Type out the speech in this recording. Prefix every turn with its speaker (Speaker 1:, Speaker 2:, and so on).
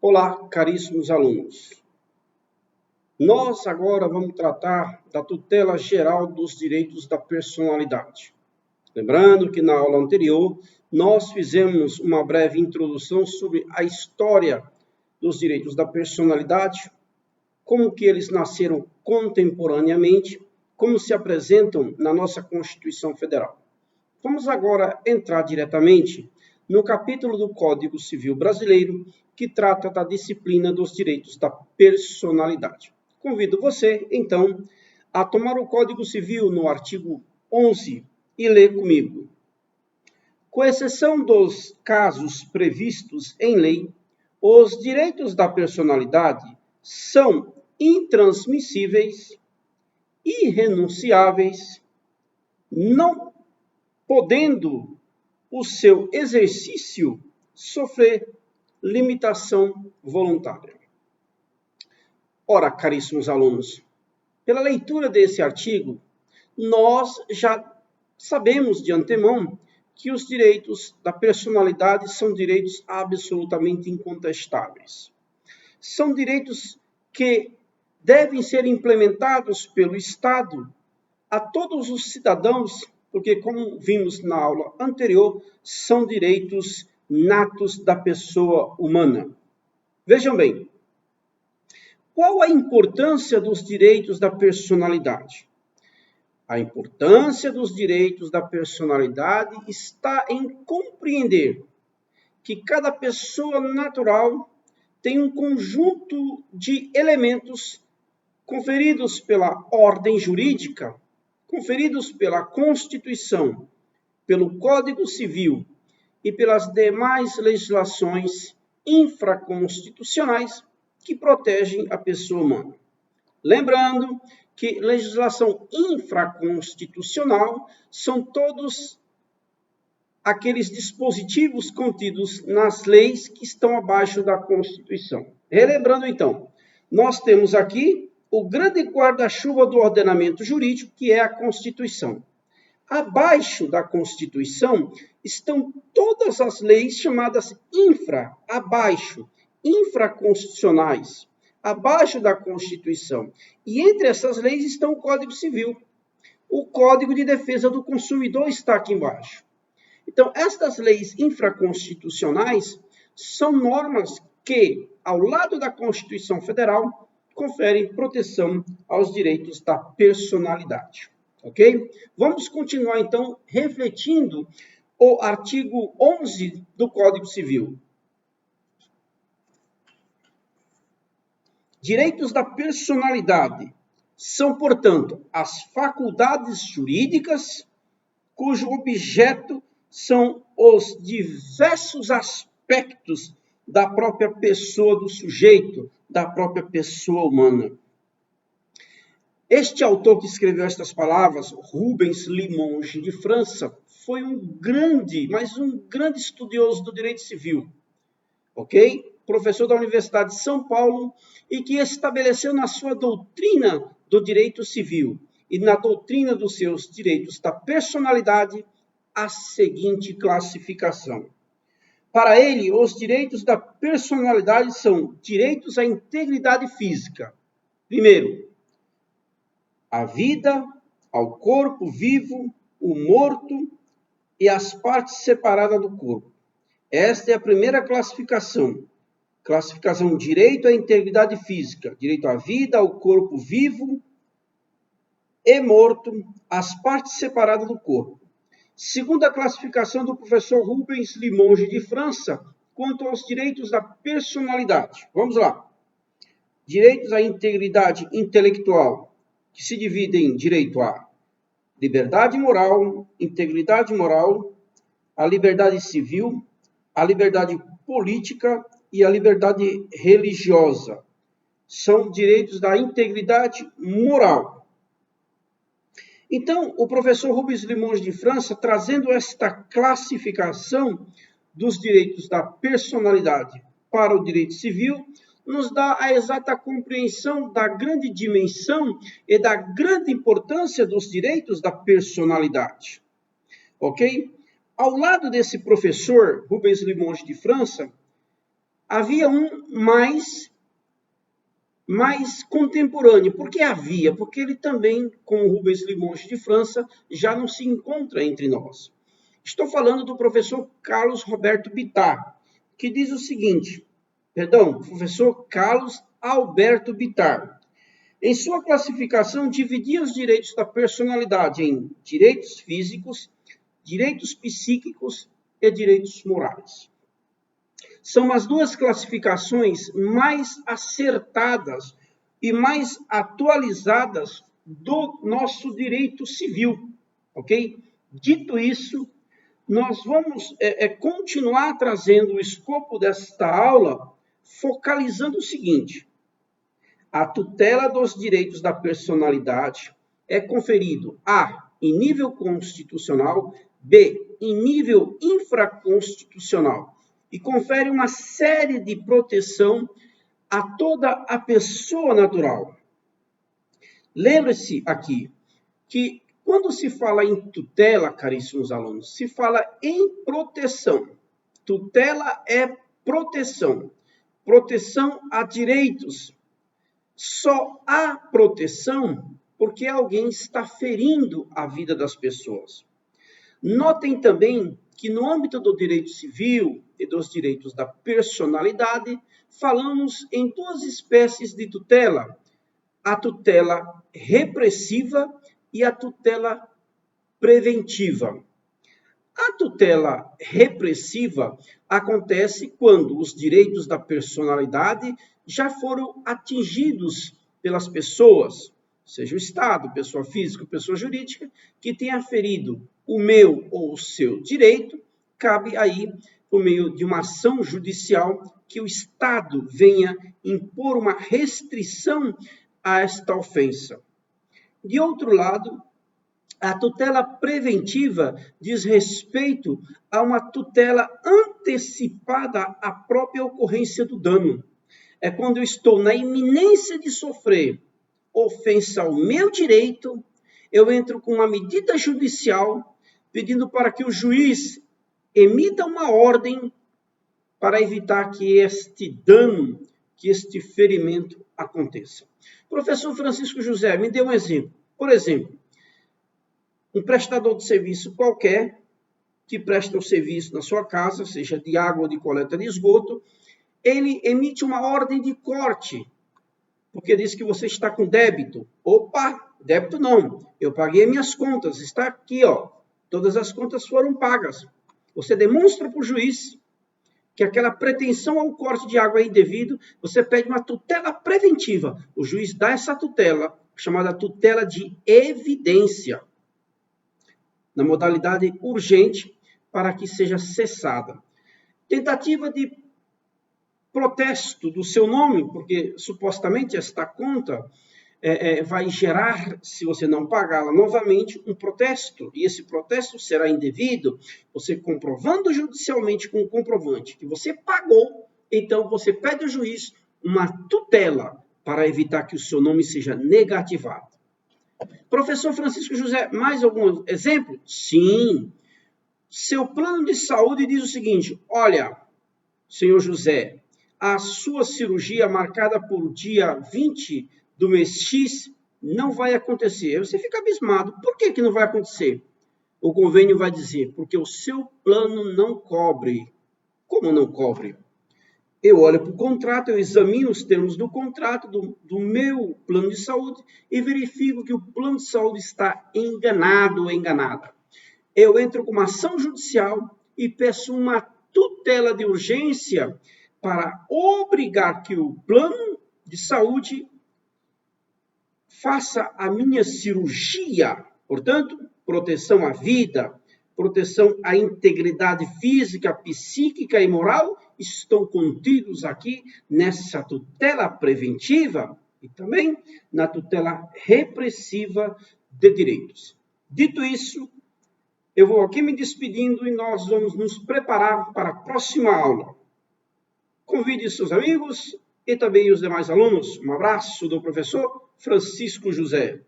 Speaker 1: Olá, caríssimos alunos. Nós agora vamos tratar da tutela geral dos direitos da personalidade. Lembrando que na aula anterior nós fizemos uma breve introdução sobre a história dos direitos da personalidade, como que eles nasceram contemporaneamente, como se apresentam na nossa Constituição Federal. Vamos agora entrar diretamente no capítulo do Código Civil Brasileiro, que trata da disciplina dos direitos da personalidade. Convido você, então, a tomar o Código Civil no artigo 11 e ler comigo. Com exceção dos casos previstos em lei, os direitos da personalidade são intransmissíveis, irrenunciáveis, não podendo o seu exercício sofrer limitação voluntária. Ora, caríssimos alunos, pela leitura desse artigo, nós já sabemos de antemão que os direitos da personalidade são direitos absolutamente incontestáveis. São direitos que devem ser implementados pelo Estado a todos os cidadãos, porque, como vimos na aula anterior, são direitos natos da pessoa humana. Vejam bem, qual a importância dos direitos da personalidade? A importância dos direitos da personalidade está em compreender que cada pessoa natural tem um conjunto de elementos conferidos pela ordem jurídica, conferidos pela Constituição, pelo Código Civil e pelas demais legislações infraconstitucionais que protegem a pessoa humana. Lembrando que legislação infraconstitucional são todos aqueles dispositivos contidos nas leis que estão abaixo da Constituição. Relembrando, então, nós temos aqui o grande guarda-chuva do ordenamento jurídico, que é a Constituição. Abaixo da Constituição estão todas as leis chamadas infraconstitucionais, abaixo da Constituição. E entre essas leis estão o Código Civil. O Código de Defesa do Consumidor está aqui embaixo. Então, estas leis infraconstitucionais são normas que, ao lado da Constituição Federal, conferem proteção aos direitos da personalidade. Ok? Vamos continuar, então, refletindo o artigo 11 do Código Civil. Direitos da personalidade são, portanto, as faculdades jurídicas cujo objeto são os diversos aspectos da própria pessoa do sujeito, da própria pessoa humana. Este autor que escreveu estas palavras, Rubens Limonge de França, foi um grande estudioso do direito civil, ok? Professor da Universidade de São Paulo e que estabeleceu na sua doutrina do direito civil e na doutrina dos seus direitos da personalidade a seguinte classificação. Para ele, os direitos da personalidade são direitos à integridade física. Primeiro, a vida, ao corpo vivo, o morto e as partes separadas do corpo. Esta é a primeira classificação. Classificação direito à integridade física, direito à vida, ao corpo vivo e morto, as partes separadas do corpo. Segunda classificação do professor Rubens Limonge de França, quanto aos direitos da personalidade. Vamos lá. Direitos à integridade intelectual, que se dividem em direito à liberdade moral, integridade moral, a liberdade civil, a liberdade política e a liberdade religiosa. São direitos da integridade moral. Então, o professor Rubens Limonge de França, trazendo esta classificação dos direitos da personalidade para o direito civil, nos dá a exata compreensão da grande dimensão e da grande importância dos direitos da personalidade. Ok? Ao lado desse professor, Rubens Limonge de França, Havia um mais contemporâneo. Por que havia? Porque ele também, como Rubens Limonge de França, já não se encontra entre nós. Estou falando do professor Carlos Roberto Bittar, que diz o seguinte, professor Carlos Alberto Bittar. Em sua classificação, dividia os direitos da personalidade em direitos físicos, direitos psíquicos e direitos morais. São as duas classificações mais acertadas e mais atualizadas do nosso direito civil, ok? Dito isso, nós vamos continuar trazendo o escopo desta aula, focalizando o seguinte: a tutela dos direitos da personalidade é conferido A, em nível constitucional, B, em nível infraconstitucional, e confere uma série de proteção a toda a pessoa natural. Lembre-se aqui que quando se fala em tutela, caríssimos alunos, se fala em proteção. Tutela é proteção. Proteção a direitos. Só há proteção porque alguém está ferindo a vida das pessoas. Notem também que no âmbito do direito civil e dos direitos da personalidade, falamos em duas espécies de tutela: a tutela repressiva e a tutela preventiva. A tutela repressiva acontece quando os direitos da personalidade já foram atingidos pelas pessoas, seja o Estado, pessoa física, pessoa jurídica, que tenha ferido o meu ou o seu direito. Cabe aí, por meio de uma ação judicial, que o Estado venha impor uma restrição a esta ofensa. De outro lado, a tutela preventiva diz respeito a uma tutela antecipada à própria ocorrência do dano. É quando eu estou na iminência de sofrer ofensa ao meu direito, eu entro com uma medida judicial pedindo para que o juiz emita uma ordem para evitar que este dano, que este ferimento aconteça. Professor Francisco José, me dê um exemplo. Por exemplo, um prestador de serviço qualquer, que presta o serviço na sua casa, seja de água ou de coleta de esgoto, ele emite uma ordem de corte, porque diz que você está com débito. Opa, débito não, eu paguei minhas contas, está aqui, ó, todas as contas foram pagas. Você demonstra para o juiz que aquela pretensão ao corte de água é indevido, você pede uma tutela preventiva. O juiz dá essa tutela, chamada tutela de evidência, na modalidade urgente, para que seja cessada. Tentativa de protesto do seu nome, porque supostamente esta conta vai gerar, se você não pagá-la novamente, um protesto, e esse protesto será indevido. Você comprovando judicialmente com o comprovante que você pagou, então você pede ao juiz uma tutela para evitar que o seu nome seja negativado. Professor Francisco José, mais algum exemplo? Sim. Seu plano de saúde diz o seguinte: olha, senhor José, a sua cirurgia marcada por dia 20 do mês X não vai acontecer. Você fica abismado. Por que não vai acontecer? O convênio vai dizer, porque o seu plano não cobre. Como não cobre? Eu olho para o contrato, eu examino os termos do contrato do meu plano de saúde e verifico que o plano de saúde está enganado ou enganada. Eu entro com uma ação judicial e peço uma tutela de urgência para obrigar que o plano de saúde faça a minha cirurgia. Portanto, proteção à vida, proteção à integridade física, psíquica e moral estão contidos aqui nessa tutela preventiva e também na tutela repressiva de direitos. Dito isso, eu vou aqui me despedindo e nós vamos nos preparar para a próxima aula. Convide seus amigos e também os demais alunos. Um abraço do professor Francisco José.